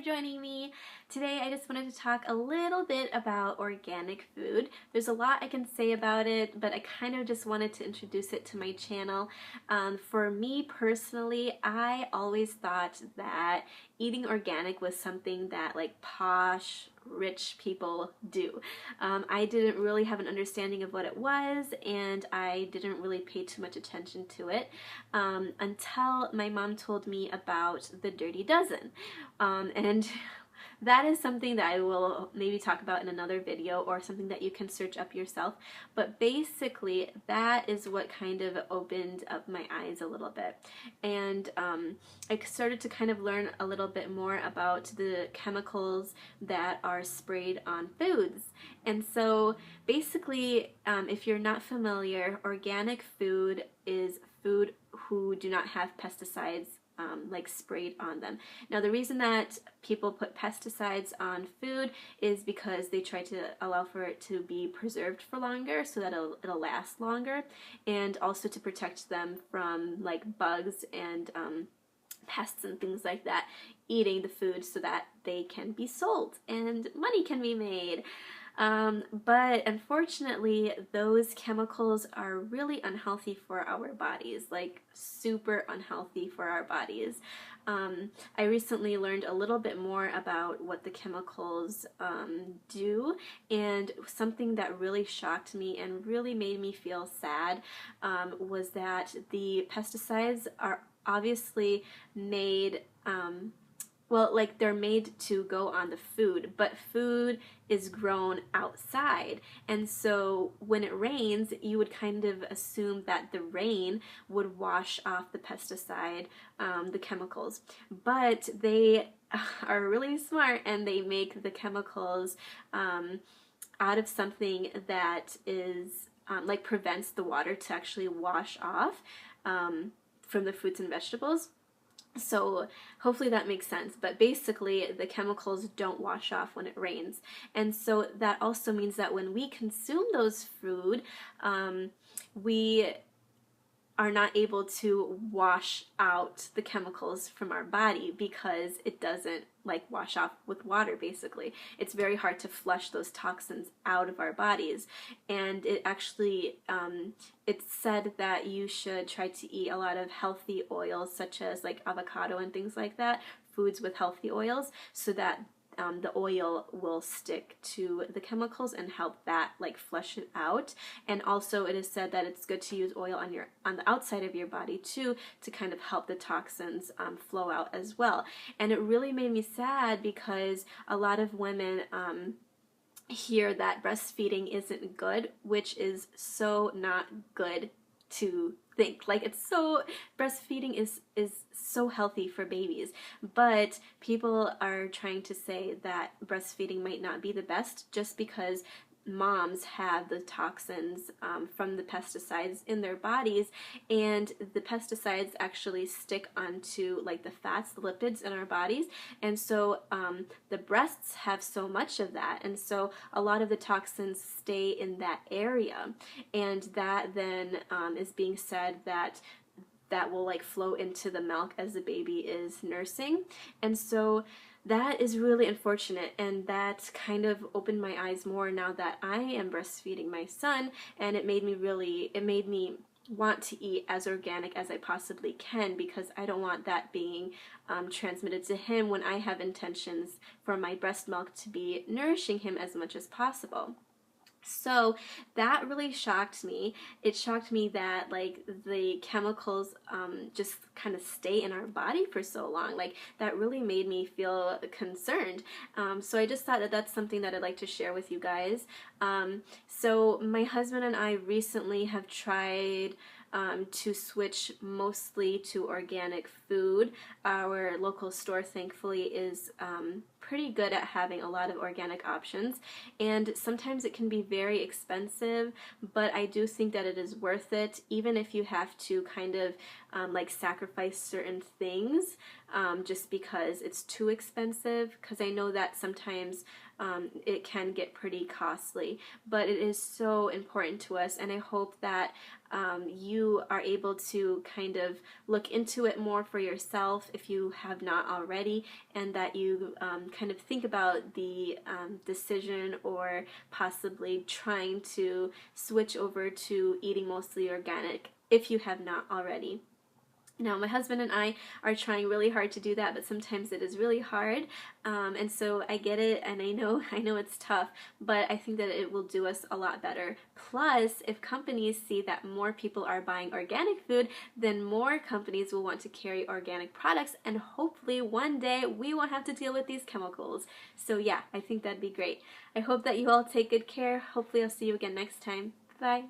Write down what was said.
joining me. Today I just wanted to talk a little bit about organic food. There's a lot I can say about it, but I kind of just wanted to introduce it to my channel. For me personally, I always thought that eating organic was something that like posh, rich people do. I didn't really have an understanding of what it was, and I didn't really pay too much attention to it until my mom told me about the Dirty Dozen. And that is something that I will maybe talk about in another video, or something that you can search up yourself. But basically, that is what kind of opened up my eyes a little bit. And I started to kind of learn a little bit more about the chemicals that are sprayed on foods. And so basically, if you're not familiar, organic food is food who do not have pesticides like sprayed on them. Now, the reason that people put pesticides on food is because they try to allow for it to be preserved for longer so that it'll last longer, and also to protect them from like bugs and pests and things like that eating the food so that they can be sold and money can be made. But unfortunately, those chemicals are really unhealthy for our bodies, like super unhealthy for our bodies. I recently learned a little bit more about what the chemicals do, and something that really shocked me and really made me feel sad was that the pesticides are obviously made well, like they're made to go on the food, but food is grown outside. And so when it rains, you would kind of assume that the rain would wash off the pesticide, the chemicals. But they are really smart, and they make the chemicals out of something that is like prevents the water to actually wash off from the fruits and vegetables. So hopefully that makes sense, but basically the chemicals don't wash off when it rains. And so that also means that when we consume those food, we are not able to wash out the chemicals from our body because it doesn't like wash off with water. Basically, it's very hard to flush those toxins out of our bodies. And it actually it's said that you should try to eat a lot of healthy oils, such as like avocado and things like that, foods with healthy oils, so that the oil will stick to the chemicals and help that like flush it out. And also it is said that it's good to use oil on the outside of your body too, to kind of help the toxins flow out as well. And it really made me sad because a lot of women hear that breastfeeding isn't good, which is so not good to think. Like, it's so, breastfeeding is so healthy for babies, but people are trying to say that breastfeeding might not be the best just because moms have the toxins from the pesticides in their bodies, and the pesticides actually stick onto like the fats, the lipids in our bodies, and so the breasts have so much of that, and so a lot of the toxins stay in that area, and that then is being said that will like flow into the milk as the baby is nursing. And so that is really unfortunate, and that kind of opened my eyes more now that I am breastfeeding my son, and it made me want to eat as organic as I possibly can, because I don't want that being transmitted to him when I have intentions for my breast milk to be nourishing him as much as possible. So that really shocked me. It shocked me that like the chemicals just kind of stay in our body for so long. Like, that really made me feel concerned. So I just thought that that's something that I'd like to share with you guys. So my husband and I recently have tried to switch mostly to organic food. Our local store, thankfully, is pretty good at having a lot of organic options, and sometimes it can be very expensive, but I do think that it is worth it, even if you have to kind of like sacrifice certain things just because it's too expensive, because I know that sometimes it can get pretty costly, but it is so important to us, and I hope that you are able to kind of look into it more for yourself if you have not already, and that you kind of think about the decision or possibly trying to switch over to eating mostly organic if you have not already. Now, my husband and I are trying really hard to do that, but sometimes it is really hard, and so I get it, and I know it's tough, but I think that it will do us a lot better. Plus, if companies see that more people are buying organic food, then more companies will want to carry organic products, and hopefully one day we won't have to deal with these chemicals. So yeah, I think that'd be great. I hope that you all take good care. Hopefully I'll see you again next time. Bye.